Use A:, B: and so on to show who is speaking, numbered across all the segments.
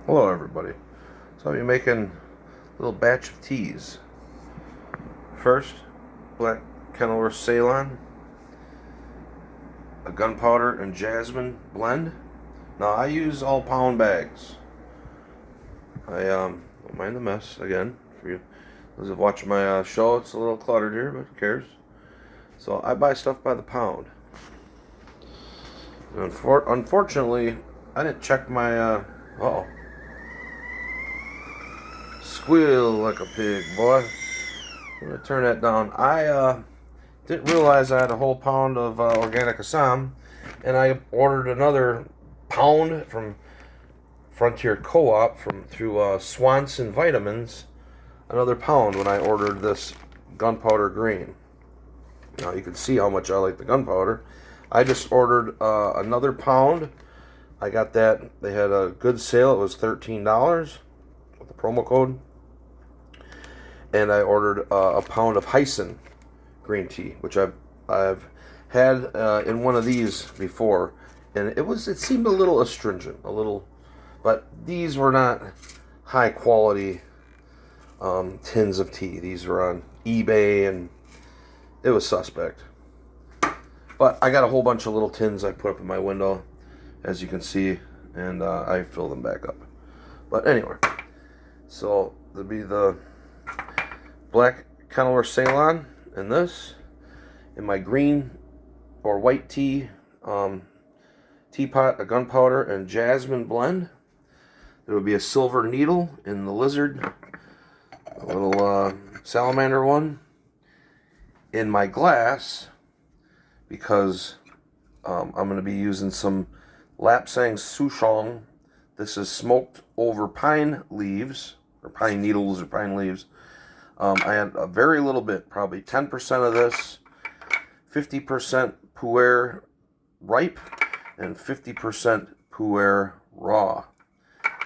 A: Hello everybody. So I'll be making a little batch of teas. First, black Kenilworth Ceylon, a gunpowder and jasmine blend. Now I use all pound bags. I don't mind the mess again. For you those that watch my show, it's a little cluttered here, but who cares? So I buy stuff by the pound. And unfortunately, I didn't check my uh-oh. Squeal like a pig, boy. I'm gonna turn that down. I didn't realize I had a whole pound of organic Assam, and I ordered another pound from Frontier Co-op through Swanson Vitamins. Another pound when I ordered this gunpowder green. Now you can see how much I like the gunpowder. I just ordered another pound. I got that. They had a good sale. It was $13 with the promo code. And I ordered a pound of Hyson green tea, which I've had in one of these before, and it seemed a little astringent, but these were not high quality tins of tea. These were on eBay, and it was suspect. But I got a whole bunch of little tins I put up in my window, as you can see, and I fill them back up. But anyway, so there'll be the black Kenilworth Ceylon in this, in my green or white tea teapot, a gunpowder and jasmine blend. There will be a silver needle in the lizard, a little salamander one. In my glass, because I'm going to be using some Lapsang Souchong. This is smoked over pine leaves, or pine needles, or pine leaves. I had a very little bit, probably 10% of this, 50% pu'er ripe, and 50% pu'er raw.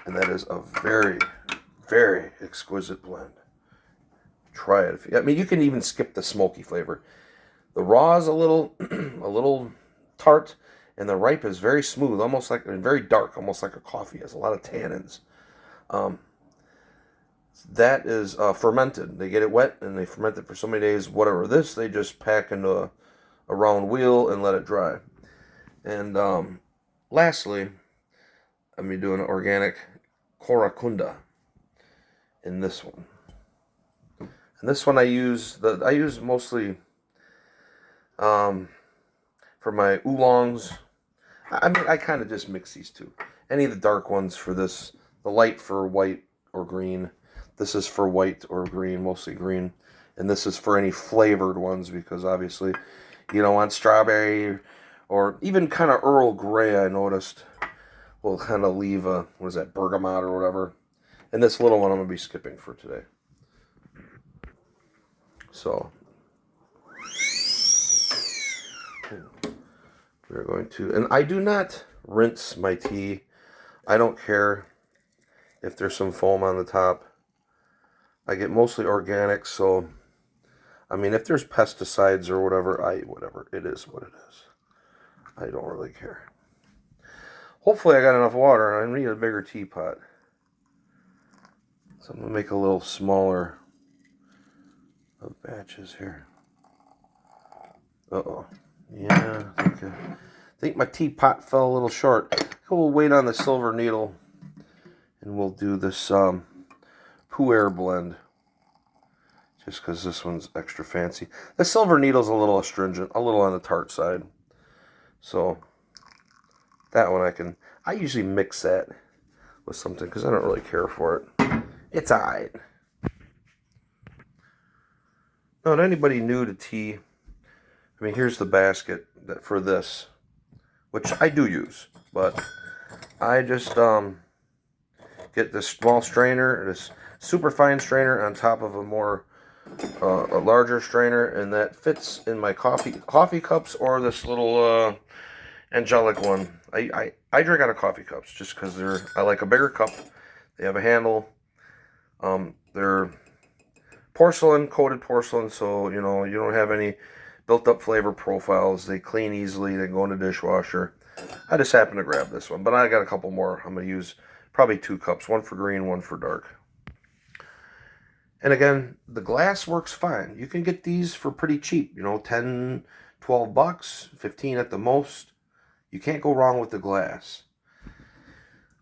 A: And that is a very, very exquisite blend. Try it. I mean, you can even skip the smoky flavor. The raw is a little, a little tart, and the ripe is very smooth, almost like, and very dark, almost like a coffee. It has a lot of tannins. That is fermented. They get it wet and they ferment it for so many days. Whatever. This they just pack into a round wheel and let it dry. And lastly, I'm gonna do an organic Coracunda in this one. And this one I use mostly for my oolongs. I mean, I kind of just mix these two. Any of the dark ones for this, the light for white or green. This is for white or green, mostly green. And this is for any flavored ones, because obviously you don't want strawberry or even kind of Earl Grey, I noticed. Will kind of leave a, what is that, bergamot or whatever. And this little one I'm going to be skipping for today. So we're going to, and I do not rinse my tea. I don't care if there's some foam on the top. I get mostly organic, so I mean, if there's pesticides or whatever, whatever, it is what it is. I don't really care. Hopefully I got enough water. I need a bigger teapot. So I'm going to make a little smaller of batches here. Uh-oh. Yeah, I think my teapot fell a little short. We'll wait on the silver needle, and we'll do this pu'er blend, just because this one's extra fancy. The silver needle's a little astringent, a little on the tart side. So that one I usually mix that with something, because I don't really care for it. It's alright. Now, to anybody new to tea, I mean, here's the basket for this, which I do use, but I just get this small strainer, this super fine strainer on top of a larger strainer, and that fits in my coffee cups, or this little angelic one. I drink out of coffee cups just because I like a bigger cup. They have a handle. They're coated porcelain, so you don't have any built-up flavor profiles. They clean easily. They go in the dishwasher. I just happened to grab this one, but I got a couple more I'm going to use probably 2 cups, one for green, one for dark. And again, the glass works fine. You can get these for pretty cheap, you know, 10, 12 bucks, 15 at the most. You can't go wrong with the glass.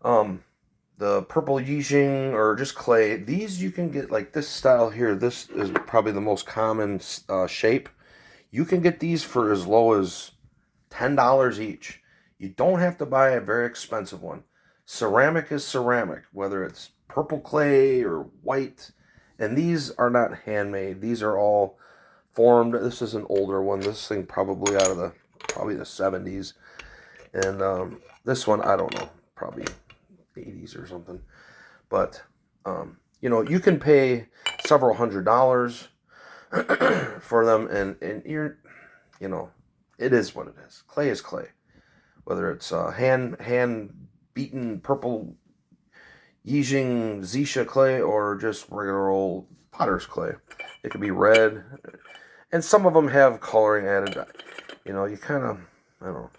A: The purple Yijing or just clay, these you can get like this style here. This is probably the most common shape. You can get these for as low as $10 each. You don't have to buy a very expensive one. Ceramic is ceramic, whether it's purple clay or white. And these are not handmade. These are all formed. This is an older one. This thing probably out of the 70s. And this one, I don't know, probably 80s or something. But, you know, you can pay several $100s for them. And you're, you know, it is what it is. Clay is clay. Whether it's hand beaten purple Yijing Zisha clay or just regular old potter's clay. It could be red. And some of them have coloring added. You know, you kind of, I don't know.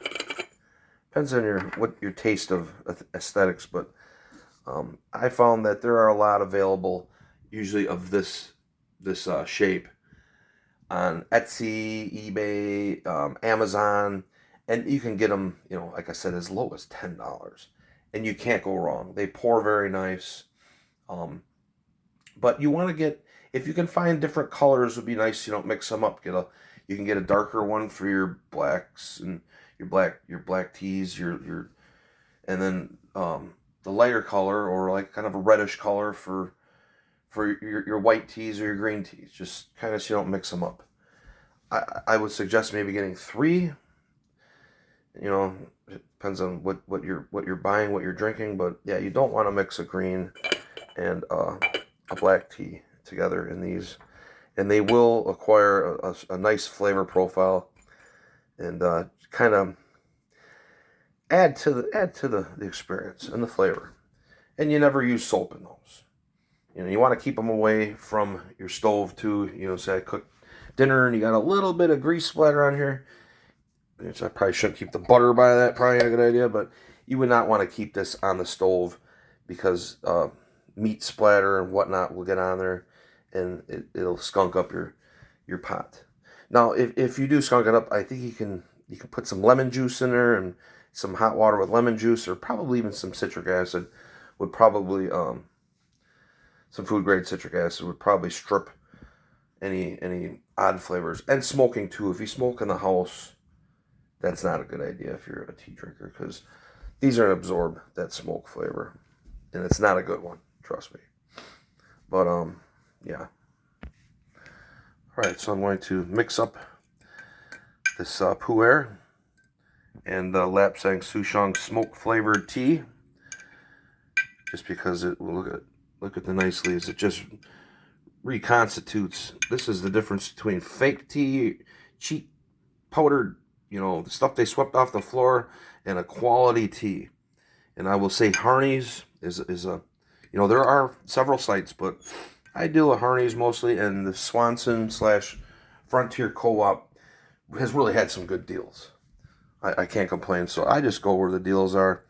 A: Depends on your taste of aesthetics, but I found that there are a lot available, usually of this shape, on Etsy, eBay, Amazon, and you can get them, you know, like I said, as low as $10, and you can't go wrong. They pour very nice, but you want to get, if you can find different colors, would be nice. You don't mix them up. You can get a darker one for your blacks and your black teas, and then the lighter color or like kind of a reddish color for your white teas or your green teas, just kind of so you don't mix them up. I would suggest maybe getting 3. You know, it depends on what you're buying, what you're drinking, but yeah, you don't want to mix a green and a black tea together in these, and they will acquire a nice flavor profile and kind of add to the experience and the flavor. And you never use soap in those. You know, you want to keep them away from your stove too. You know, say I cook dinner and you got a little bit of grease splatter on here. Which I probably shouldn't keep the butter by that. Probably not a good idea, but you would not want to keep this on the stove because meat splatter and whatnot will get on there, and it'll skunk up your pot. Now, if you do skunk it up, I think you can put some lemon juice in there and some hot water with lemon juice, or probably even some citric acid would probably some food grade citric acid would probably strip any odd flavors. And smoking too. If you smoke in the house, that's not a good idea if you're a tea drinker, because these are absorb that smoke flavor, and it's not a good one. Trust me. But yeah. All right, so I'm going to mix up this pu'er and Lapsang Souchong smoke flavored tea, just because it will look at the nice leaves. It just reconstitutes. This is the difference between fake tea, cheap powdered, you know, the stuff they swept off the floor, and a quality tea. And I will say Harney's is a, you know, there are several sites, but I deal with Harney's mostly, and the Swanson / Frontier Co-op has really had some good deals. I can't complain, so I just go where the deals are,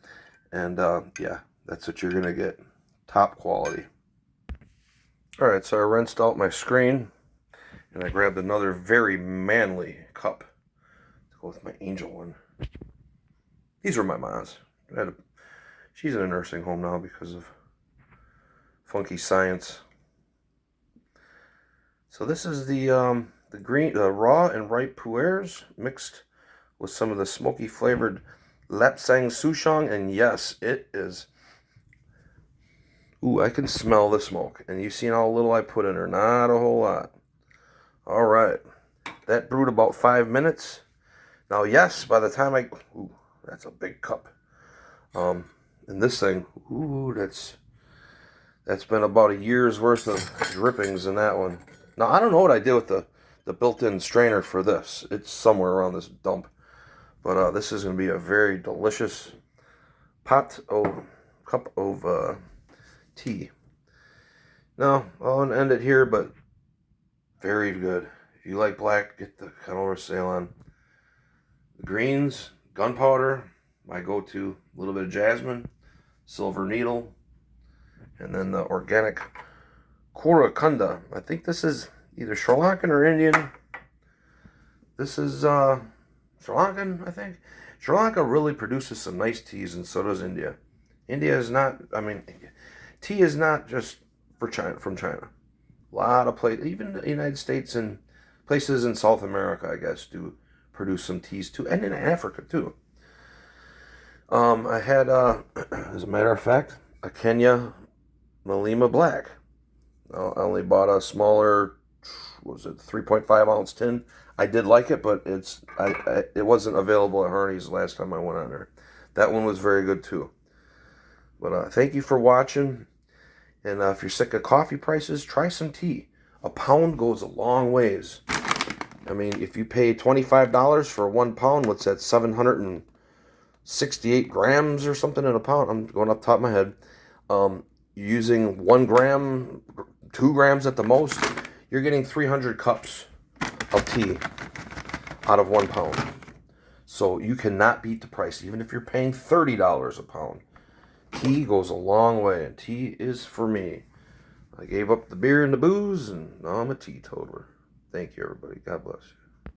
A: and yeah, that's what you're gonna get, top quality. All right, so I rinsed out my screen, and I grabbed another very manly cup to go with my Angel one. These were my mom's. She's in a nursing home now because of funky science. So this is the raw and ripe pu'ers mixed with some of the smoky flavored Lapsang Souchong, and yes, it is. Ooh, I can smell the smoke, and you seen how little I put in there? Not a whole lot. All right, that brewed about 5 minutes. Now, yes, by the time ooh, that's a big cup. And this thing, ooh, that's been about a year's worth of drippings in that one. Now, I don't know what I did with the built-in strainer for this. It's somewhere around this dump. But this is going to be a very delicious cup of tea. Now, I'll end it here, but very good. If you like black, get the Canora Ceylon. The greens, gunpowder, my go-to, a little bit of jasmine, silver needle, And then the organic Korakunda. I think this is either Sri Lankan or Indian. This is Sri Lankan, I think. Sri Lanka really produces some nice teas, and so does India. India is not, I mean, tea is not just for China, from China. A lot of places, even the United States and places in South America, I guess, do produce some teas too, and in Africa too. I had, as a matter of fact, a Kenya Malima Black. I only bought a smaller, what was it, 3.5 ounce tin. I did like it, but it wasn't available at Harney's last time I went on there. That one was very good too. But thank you for watching. And if you're sick of coffee prices, try some tea. A pound goes a long ways. I mean, if you pay $25 for 1 pound, what's that, 768 grams or something in a pound? I'm going off the top of my head. Using 1 gram, 2 grams at the most, you're getting 300 cups of tea out of 1 pound. So you cannot beat the price, even if you're paying $30 a pound. Tea goes a long way, and tea is for me. I gave up the beer and the booze, and now I'm a teetotaler. Thank you, everybody. God bless you.